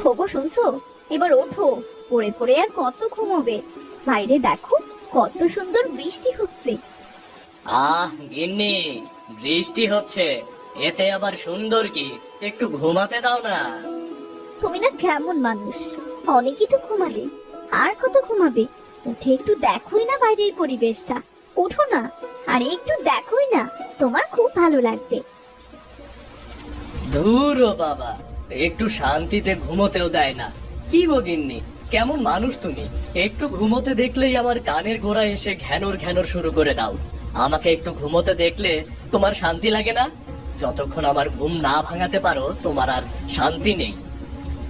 খোকো শুনছো? এবার ওঠো, পড়ে পড়ে আর কত ঘুমোবে? বাইরে দেখো কত সুন্দর বৃষ্টি হচ্ছে। গিন্নি, বৃষ্টি হচ্ছে, এতে আবার সুন্দর কি? একটু ঘুমাতে দাও না। তুমি না কেমন মানুষ, অনেকই তো ঘুমালে, আর কত ঘুমাবে? উঠে একটু দেখোই না বাইরের পরিবেশটা। ওঠো না, আর একটু দেখোই না, তোমার খুব ভালো লাগবে। ধুর ও বাবা, একটু শান্তিতে ঘুমোতেও দেয় না। কি গো গিন্নি, কেমন মানুষ তুমি? একটু ঘুমোতে দেখলেই আমার কানের গোড়া এসে ঘ্যানর ঘ্যানর শুরু করে দাও। আমাকে একটু ঘুমোতে দেখলে তোমার শান্তি লাগে না? যতক্ষণ আমার ঘুম না ভাঙাতে পারো, তোমার আর শান্তি নেই।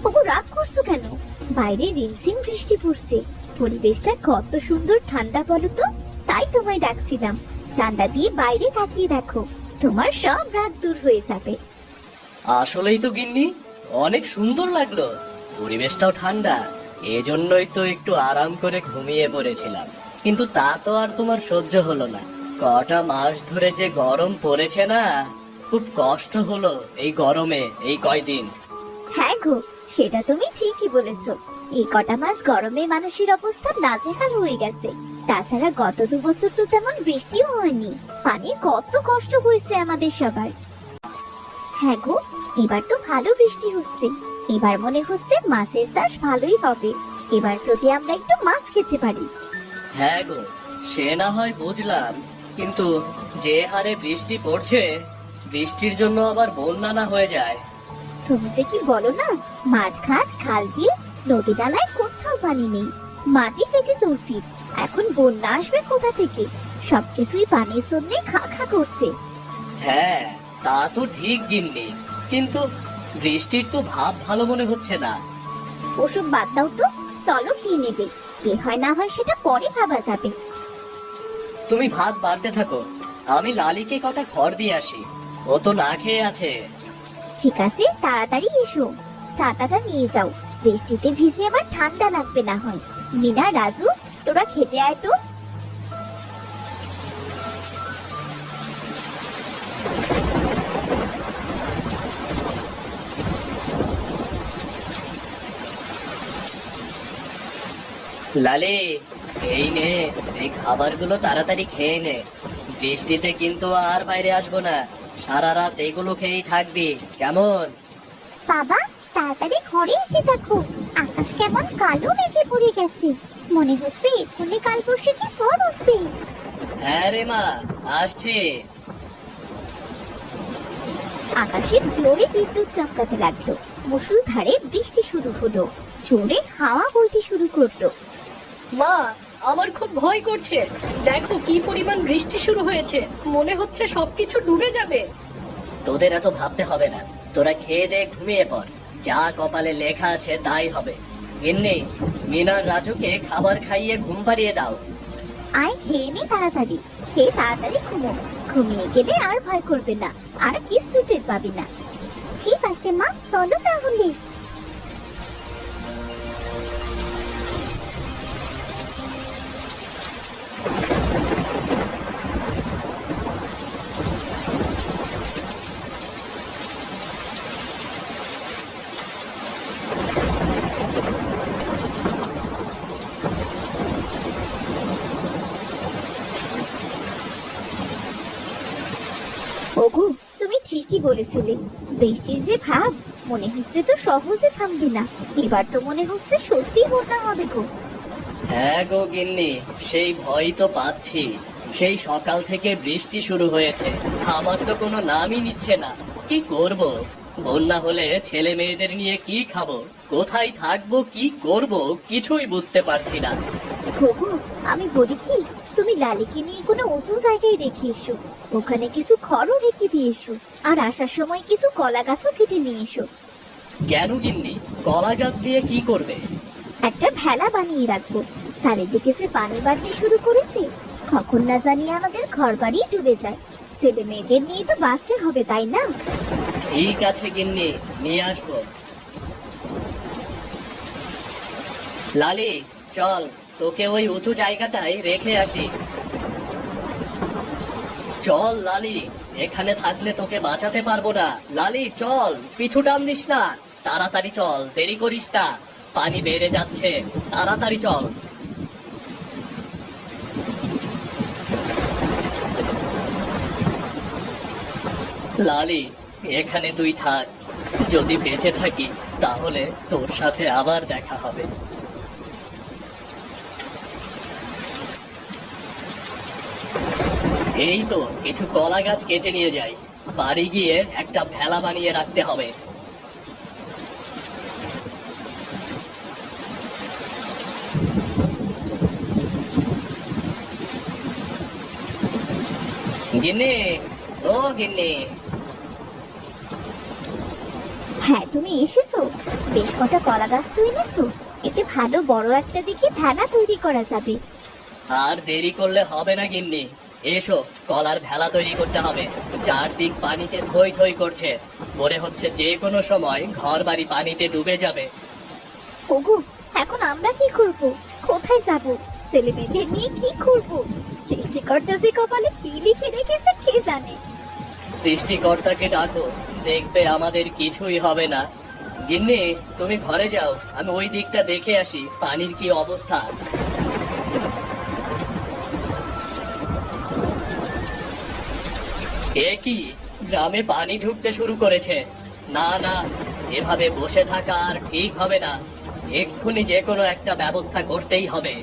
ওগো রাগ করছো কেন? বাইরে রিমঝিম বৃষ্টি পড়ছে, পরিবেশটা কত সুন্দর ঠান্ডা বলো তো। তাই তোমায় ডাকছিলাম, জানলা দিয়ে বাইরে তাকিয়ে দেখো, তোমার সব রাগ দূর হয়ে যাবে। আসলেই তো গিন্নি, অনেক সুন্দর লাগলো, পরিবেশটাও ঠান্ডা। এজন্যই তো একটু আরাম করে ঘুমিয়ে পড়েছিলাম। কিন্তু তা তো আর তোমার সহ্য হলো না। কটা মাস ধরে যে গরম পড়েছে না, খুব কষ্ট হলো এই গরমে এই কয়দিন। হ্যাঁ গো, সেটা তুমি ঠিকই বলেছো। এই কটা মাস গরমে মানুষের অবস্থা নাজেহাল হয়ে গেছে। তাছাড়া গত 2 বছর তো তেমন বৃষ্টিও হয়নি, পানির কত কষ্ট হয়েছে আমাদের সবার। হ্যাঁ গো, এবার তো ভালো বৃষ্টি হচ্ছে। এবার মনে হচ্ছে মাছের চাষ ভালোই হবে। এবার যদি আমরা একটু মাছ খেতে পারি। হ্যাঁ গো, সে না হয় বুঝলাম, কিন্তু যে হারে বৃষ্টি পড়ছে, বৃষ্টির জন্য আবার বন্যা না হয়ে যায়। তুমি যে কি বলো না, মাঠ ঘাট খাল বিল নদী নালায় কোথাও পানি নেই, মাটি ফেটে চৌচির। এখন বন্যা আসবে কোথা থেকে? সবকিছুই পানির জন্য খা খা করছে। হ্যাঁ, তা তো ঠিক গিন্নি, কিন্তু বৃষ্টির তো ভাব ভালো মনে হচ্ছে না। ওসব বাদ দাও তো, চলো খেয়ে নেবে। কি হয় না হয় সেটা পরে ভাবা যাবে। তুমি ভাত বাড়তে থাকো, আমি লালিকে কটা খড় দিয়ে আসি, ও তো না খেয়ে আছে। ঠিক আছে, তাড়াতাড়ি এসো, ছাতাটা নিয়ে যাও, বৃষ্টিতে ভিজে আবার ঠান্ডা লাগবে না হয়। মিনা, রাজু, তোরা খেতে আয় তো। লালি, এই নে, এই খাবারগুলো তাড়াতাড়ি খেয়ে নে। বৃষ্টিতে কিন্তু আর বাইরে আসবো না, সারা রাত এগুলো খেয়েই থাকবি, কেমন? বাবা, তাড়াতাড়ি ঘরে এসে দেখো, আকাশ কেমন কালো মেঘে পড়ে গেছে। মনে হচ্ছে এক্ষুনি কাল বৈশাখী ঝড় উঠবে। হ্যাঁ রে মা, আসছি। আকাশে জোরে বিদ্যুৎ চমকাতে লাগলো, মুষলধারে বৃষ্টি শুরু হলো, জোরে হাওয়া বইতে শুরু করলো। মা, আমার খুব ভয় করছে, দেখো কি পরিমাণ বৃষ্টি শুরু হয়েছে, মনে হচ্ছে সবকিছু ডুবে যাবে। তোদের এত ভাবতে হবে না, তোরা খেয়ে দে, ঘুমিয়ে পড়, যা কপালে লেখা আছে তাই হবে। গিন্নি, মিনার রাজুকে খাবার খাইয়ে ঘুম পাড়িয়ে দাও। আয় খেয়ে নে তাড়াতাড়ি, খেয়ে তাড়াতাড়ি ঘুমো। ঘুমিয়ে গেলে আর ভয় করবে না, আর কিছু টের পাবি না। ঠিক আছে মা, চলো তাহলে। ওগো, তুমি ঠিকই বলেছিলে, বৃষ্টির যে ভাব, মনে হচ্ছে তো সহজে থামবে না। এবার তো মনে হচ্ছে সত্যি বন্যা হবে গো। হ্যাঁ গো গিন্নি, সেই ভয় তো পাচ্ছি। সেই সকাল থেকে বৃষ্টি শুরু হয়েছে, আমার তো কোনো নামই নিচ্ছে না। কি করব? বন্যা হলে ছেলে মেয়েদের নিয়ে কি খাবো, কোথায় থাকবো, কি করব, কিছুই বুঝতে পারছি না। ওগো, আমি বলি কি, তুমি লালিকে নিয়ে কোনো উঁচু জায়গায় রেখে এসো, ওখানে কিছু খড়ও রেখে দিয়ে এসো, আর আসার সময় কিছু কলা গাছও কেটে নিয়ে এসো। কেন গিন্নি, কলা গাছ দিয়ে কি করবে? একটা ভেলা বানিয়ে রাখবো, চারিদিকে যে পানি বাড়তে শুরু করেছে, কখন না জানি আমাদের ঘর বাড়ি ডুবে যায়। ছেলে মেয়েদের নিয়ে তো বাঁচতে হবে, তাই না? ঠিক আছে গিন্নি, নিয়ে আসবো। লালি, চল, তোকে ওই উঁচু জায়গাটায় রেখে আসি। চল লালি, এখানে থাকলে তোকে বাঁচাতে পারবো না। লালি চল, পিছু টান দিস না, তাড়াতাড়ি চল, দেরি করিস না, পানি বেড়ে যাচ্ছে, তাড়াতাড়ি চল। লালি, এখানে তুই থাক, যদি বেঁচে থাকি তাহলে তোর সাথে আবার দেখা হবে। এই তো কিছু কলা গাছ কেটে নিয়ে যাই, বাড়ি গিয়ে একটা ভেলা বানিয়ে রাখতে হবে। গিন্নি, ও গিন্নি। হ্যাঁ, তুমি এসেছো। বেশ কটা কলা গাছ তো এনেছো। এতে ভালো বড় একটা দিকে ভেলা তৈরি করা যাবে। আর দেরি করলে হবে না গিন্নি, এসো, কলার ভেলা তৈরি করতে হবে। চারদিক পানিতে থই থই করছে, মনে হচ্ছে যে কোনো সময় ঘর বাড়ি পানিতে ডুবে যাবে। ওগো, এখন আমরা কি করব? কোথায় যাব? ছেলে মেয়েদের নিয়ে কি করব? সৃষ্টিকর্তা যে কপালে কি লিখে রেখেছে কে জানে। সৃষ্টিকর্তাকে ডাকো, দেখবে আমাদের কিছুই হবে না। গিন্নি, তুমি ঘরে যাও, আমি ওই দিকটা দেখে আসি পানির কি অবস্থা। এ কি, গ্রামে পানি ঢুকতে শুরু করেছে। না না, এভাবে বসে থাকা আর ঠিক হবে না, এক্ষুনি যে কোনো একটা ব্যবস্থা করতেই হবে।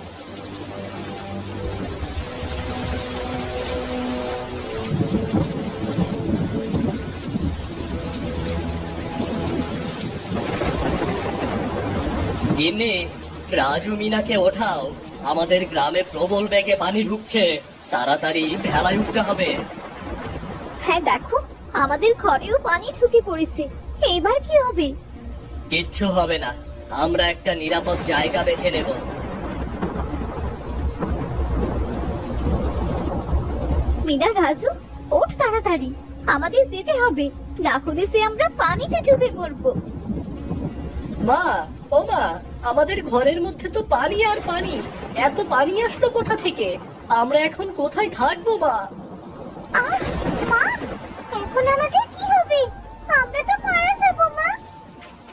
গিন্নি, রাজু মিনাকে ওঠাও, আমাদের গ্রামে প্রবল বেগে পানি ঢুকছে, তাড়াতাড়ি ভেলায় উঠতে হবে। হ্যাঁ দেখো, আমাদের ঘরেও পানি ঢুকে পড়েছে। এবার কি হবে? কিচ্ছু হবে না, আমরা একটা নিরাপদ জায়গা বেছে নেব। মিনা, রাজু, ওঠ তাড়াতাড়ি, আমাদের যেতে হবে, না হলে সে আমরা পানিতে ডুবে মরবো। মা, ও মা, আমাদের ঘরের মধ্যে তো পানি আর পানি, এত পানি আসলো কোথা থেকে? আমরা এখন কোথায় থাকবো মা? আহ, মা, এখন আমাদের কি হবে? আমরা তো মারা যাবো মা।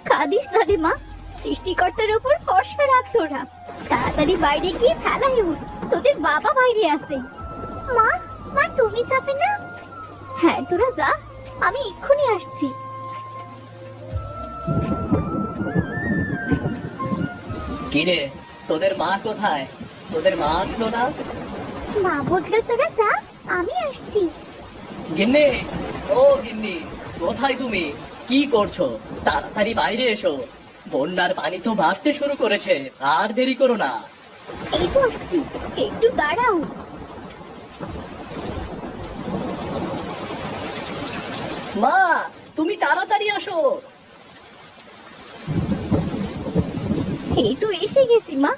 কাঁদিস না রে মা, সৃষ্টিকর্তার উপর ভরসা রাখ তোরা। তাড়াতাড়ি বাইরে গিয়ে ফেলাই উঠ, তোদের বাবা বাইরে আছে। মা, মা তুমি যাবে না? হ্যাঁ তোরা যা, আমি এক্ষুনি আসছি। কিরে, তোদের মা কোথায়? তোদের মা আসলো না? মা বললো তোরা যা, আমি আসছি। গিন্নি, ও গিন্নি, কোথায় তুমি? কি করছো? তাড়াতাড়ি বাইরে এসো, বন্যার পানি তো বাড়তে শুরু করেছে, আর দেরি করো না। এই তো আসছি, একটু দাঁড়াও। মা, তুমি তাড়াতাড়ি আসো। এই তো এসে গেছি মা।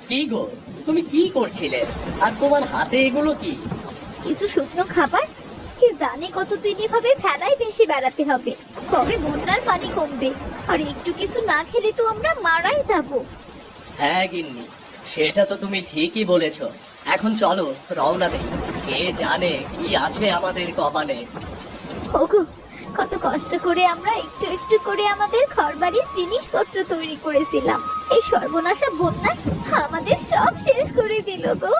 কি গো, তুমি কি করছিলে? আর তোমার হাতে এগুলো কি? কিছু শুকনো খাবার। কে জানে কতদিন এভাবে ফেলাই বেশি বেড়াতে হবে, কবে বন্যার পানি কমবে। আর একটু কিছু না খেলে তো আমরা মারাই যাব। হ্যাঁ গিন্নি, সেটা তো তুমি ঠিকই বলেছো। এখন চলো রওনা দেই, কে জানে কি আছে আমাদের কপালে। ওগো, কত কষ্ট করে আমরা একটু একটু করে আমাদের ঘরবাড়ির জিনিসপত্র তৈরি করেছিলাম, এই সর্বনাশা বন্যা আমাদের সব শেষ করে দিল গো।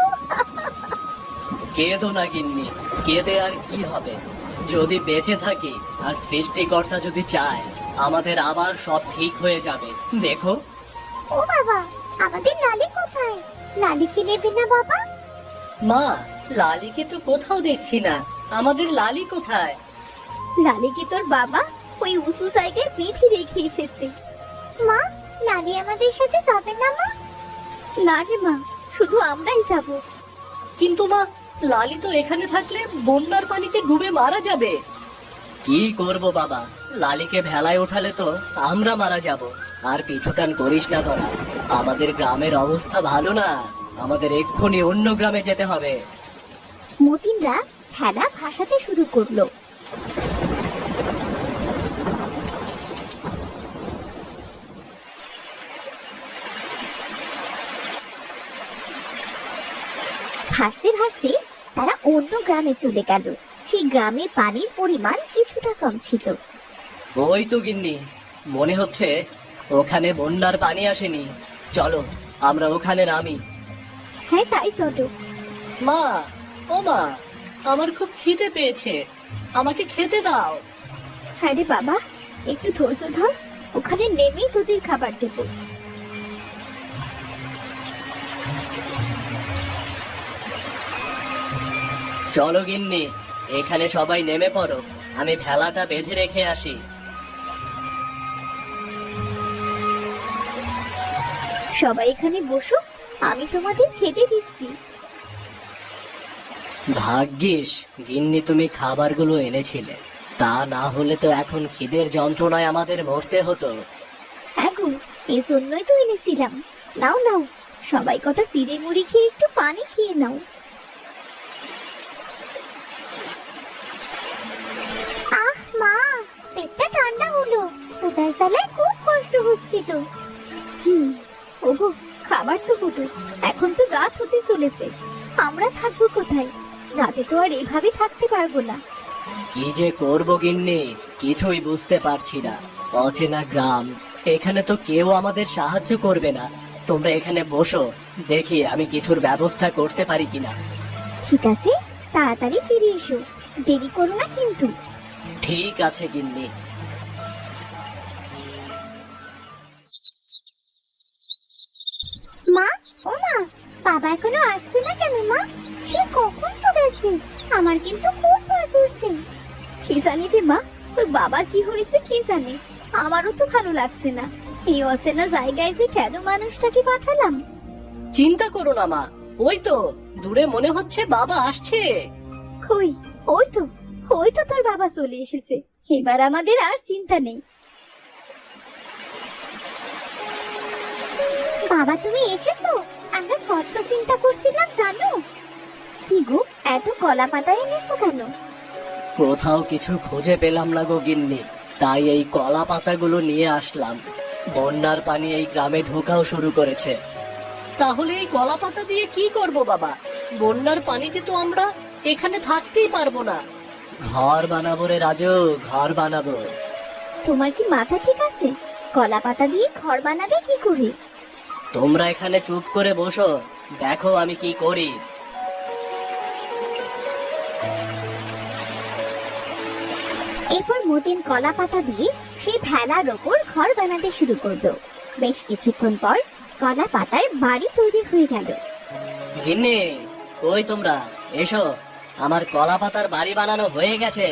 কেঁদো না গিন্নি, কেঁদে আর কি হবে? যদি বেঁচে থাকি আর সৃষ্টিকর্তা যদি চায়, আমাদের আবার সব ঠিক হয়ে যাবে। দেখো। ও বাবা, আমাদের লালি কোথায়? লালিকে নেবে না বাবা? মা, লালিকে তো কোথাও দেখছি না, আমাদের লালি কোথায়? লালিকে তোর বাবা ওই উঁচু জায়গায় বেঁধে রেখে এসেছে। মা, লালি আমাদের সাথে যাবে না মা? না রে মা, শুধু আমরাই যাব। কিন্তু মা, লালি তো এখানে থাকলে বন্যার পানিতে ডুবে মারা যাবে। কি করব বাবা, লালিকে ভেলায় ওঠালে তো আমরা মারা যাব। আর পিছুটান করিস না তোরা, আমাদের গ্রামের অবস্থা ভালো না, আমাদের এক্ষুনি অন্য গ্রামে যেতে হবে। মতিনরা ভেলা ভাসাতে শুরু করলো। ভাসতে ভাসতে তারা অন্য গ্রামে চলে গেল। সেই গ্রামে পানির পরিমাণ কিছুটা কম ছিল। ওই তো গিন্নি, মনে হচ্ছে ওখানে বন্যার পানি আসেনি। চলো আমরা ওখানে নামি। হ্যাঁ তাই চলো। মা, ও মা, আমার খুব খিদে পেয়েছে, আমাকে খেতে দাও। হ্যাঁ রে বাবা, একটু ধৈর্য ধর, ওখানে নেমেই তোদের খাবার দেব। চলো গিন্নি, এখানে সবাই নেমে পড়ো, আমি ভেলাটা বেঁধে রেখে আসি। সবাই এখানে বসো, আমি তোমাদের খেতে দিচ্ছি। ভাগ্যিস গিন্নি তুমি খাবারগুলো এনেছিলে, তা না হলে তো এখন খিদের যন্ত্রণায় আমাদের মরতে হতো। হ্যাঁ গো, এই জন্যই তো এনেছিলাম। নাও নাও, সবাই কটা চিড়ে মুড়ি খেয়ে একটু পানি খেয়ে নাও। আহ মা, পেটটা ঠান্ডা হলো, উদার সালায় খুব কষ্ট হচ্ছিল। ওগো, খাবার তো হলো, এখন তো রাত হতে চলেছে, আমরা থাকবো কোথায়? রাতে তো আর এভাবে থাকতে পারবো না। কি যে করব গিন্নি, কিছুই বুঝতে পারছি না। অচেনা গ্রাম, এখানে তো কেউ আমাদের সাহায্য করবে না। তোমরা এখানে বসো, দেখি আমি কিছুর ব্যবস্থা করতে পারি কিনা। ঠিক আছে, তাড়াতাড়ি ফিরে এসো, দেরি করো না কিন্তু। ঠিক আছে গিন্নি। মা, ও মা, বাবা এখনো আসছে না কেন মা? সে কখন তো গেছে, আমার কিন্তু খুব ভয় করছে। কি জানি রে মা, তোর বাবার কি হয়েছে কি জানে, আমারও তো ভালো লাগছে না। এই অচেনা জায়গায় যে কেন মানুষটাকে পাঠালাম। চিন্তা করো না মা, ওই তো দূরে মনে হচ্ছে বাবা আসছে। কই, ওই তো, ওই তো তোর বাবা চলে এসেছে, এবার আমাদের আর চিন্তা নেই। বাবা তুমি এসেছো, আমরা কত চিন্তা করছিলাম জানো। কি গো, এত কলা পাতা এনেছো কেন? কোথাও কিছু খুঁজে পেলাম না গো গিন্নি, তাই এই কলা পাতাগুলো নিয়ে আসলাম। বন্যার পানি এই গ্রামে ঢোকাও শুরু করেছে। তাহলে এই কলা পাতা দিয়ে কি করব বাবা? বন্যার পানিতে তো আমরা এখানে থাকতেই পারবো না। ঘর বানাবো রে রাজু, ঘর বানাবো। তোমার কি মাথা ঠিক আছে? কলা পাতা দিয়ে ঘর বানাবে কি করে? তোমরা এখানে চুপ করে বসো, দেখো আমি কি করি। এরপর মতিন কলা পাতা দিয়ে সেই ভেলার ওপর ঘর বানাতে শুরু করলো। বেশ কিছুক্ষণ পর কলা পাতার বাড়ি তৈরি হয়ে গেল। গিন্নি, কই তোমরা? এসো, আমার কলা পাতার বাড়ি বানানো হয়ে গেছে।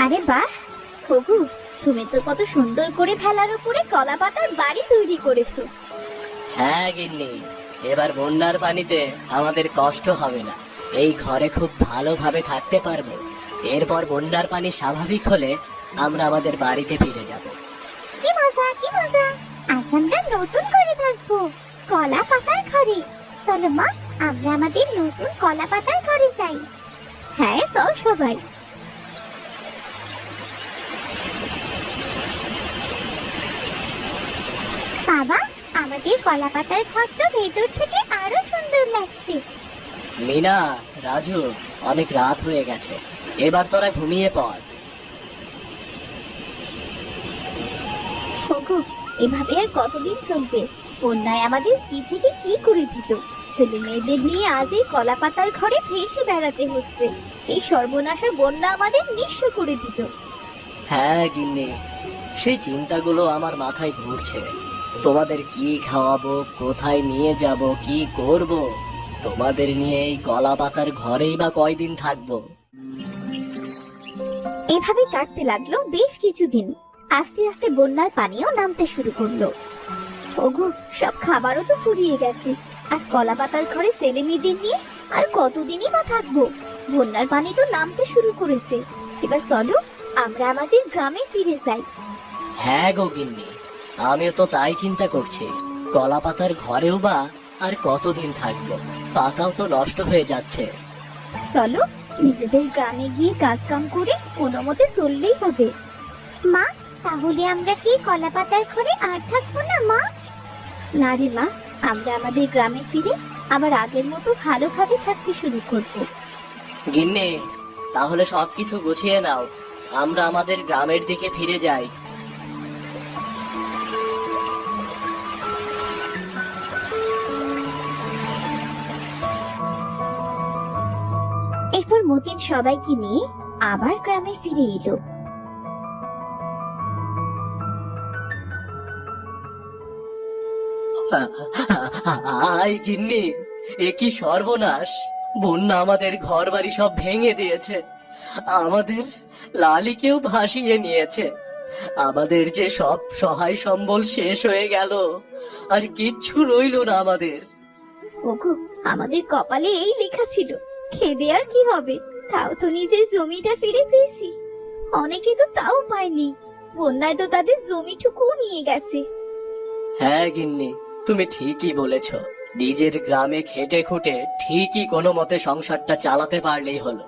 আরে বাহ, হবু, তুমি তো কত সুন্দর করে ভেলার উপরে কলা পাতার বাড়ি তৈরি করেছো। হ্যাঁ গিন্নি, এবার বন্যার পানিতে আমাদের কষ্ট হবে না, এই ঘরে খুব ভালোভাবে থাকতে পারবো। এরপর বন্যার পানি স্বাভাবিক হলে আমরা আমাদের বাড়িতে ফিরে যাব। কি মজা, কি মজা, আজ আমরা নতুন করে থাকবো কলা পাতার ঘরে। চলো মা, আমরা আমাদের নতুন কলা পাতার ঘরে যাই। হ্যাঁ চল সবাই। বাবা, আমাদের কলা পাতার ঘর তো ভেতর থেকে আরো সুন্দর লাগছে। মিনা, রাজু, অনেক রাত হয়ে গেছে, এবার তোরা ঘুমিয়ে পড়। ওগো, এভাবে আর কতদিন চলবে? বন্যায় আমাদের কি থেকে কি করে দিল। ছেলে মেয়েদের নিয়ে আজ এই কলা পাতার ঘরে ভেসে বেড়াতে হচ্ছে। এই সর্বনাশা বন্যা আমাদের নিঃস্ব করে দিল। হ্যাঁ গিন্নি, সেই চিন্তাগুলো আমার মাথায় ঘুরছে। তোমাদের কি খাওয়াবো, কোথায় নিয়ে যাব, কি করব? তোমাদের নিয়ে এই কলা পাতার ঘরেই বা কয়দিন থাকবো? এভাবে কাটতে লাগলো বেশ কিছুদিন। আস্তে আস্তে বন্যার পানিও নামতে শুরু করলো। ওগো, সব খাবারও তো ফুরিয়ে গেছে, আর কলা পাতার ঘরে ছেলে মেয়েদের নিয়ে আর কতদিনই বা থাকবো? বন্যার পানি তো নামতে শুরু করেছে। এবার চলো আমরা আমাদের গ্রামে ফিরে যাই। হ্যাঁ গো গিন্নি, আমিও তো তাই চিন্তা করছি। কলা পাতার ঘরেও বা আর কতদিন থাকবো? পাতাও তো নষ্ট হয়ে যাচ্ছে। চলো নিজেদের গ্রামে গিয়ে কাজ কাম করে কোনো মতে চললেই হবে। মা, তাহলে আমরা কি কলা পাতার ঘরে আর থাকবো না মা? না রে মা, আমরা আমাদের গ্রামে ফিরে আবার আগের মতো ভালোভাবে থাকতে শুরু করব। গিন্নি, তাহলে সবকিছু গুছিয়ে নাও, আমরা আমাদের গ্রামের দিকে ফিরে যাই। এরপর মতিন সবাইকে নিয়ে আবার গ্রামে ফিরে এলো। আই গিন্নি, এ কি সর্বনাশ! বন্যা আমাদের ঘর বাড়ি সব ভেঙে দিয়েছে, আমাদের লালিকেও ভাসিয়ে নিয়েছে। আমাদের যে সব সহায় সম্বল শেষ হয়ে গেল, আর কিচ্ছু রইলো না আমাদের। ওগো, আমাদের কপালে এই লেখা ছিল, খেদে আর কি হবে, তাও তো নিজের জমিটা ফিরে পেয়েছি। অনেকে তো তাও পায়নি, বন্যায় তো তাদের জমিটুকু নিয়ে গেছে। হ্যাঁ গিন্নি, তুমি ঠিকই বলেছ। নিজের গ্রামে খেটে খুঁটে ঠিকই কোনো মতে সংসারটা চালাতে পারলেই হলো।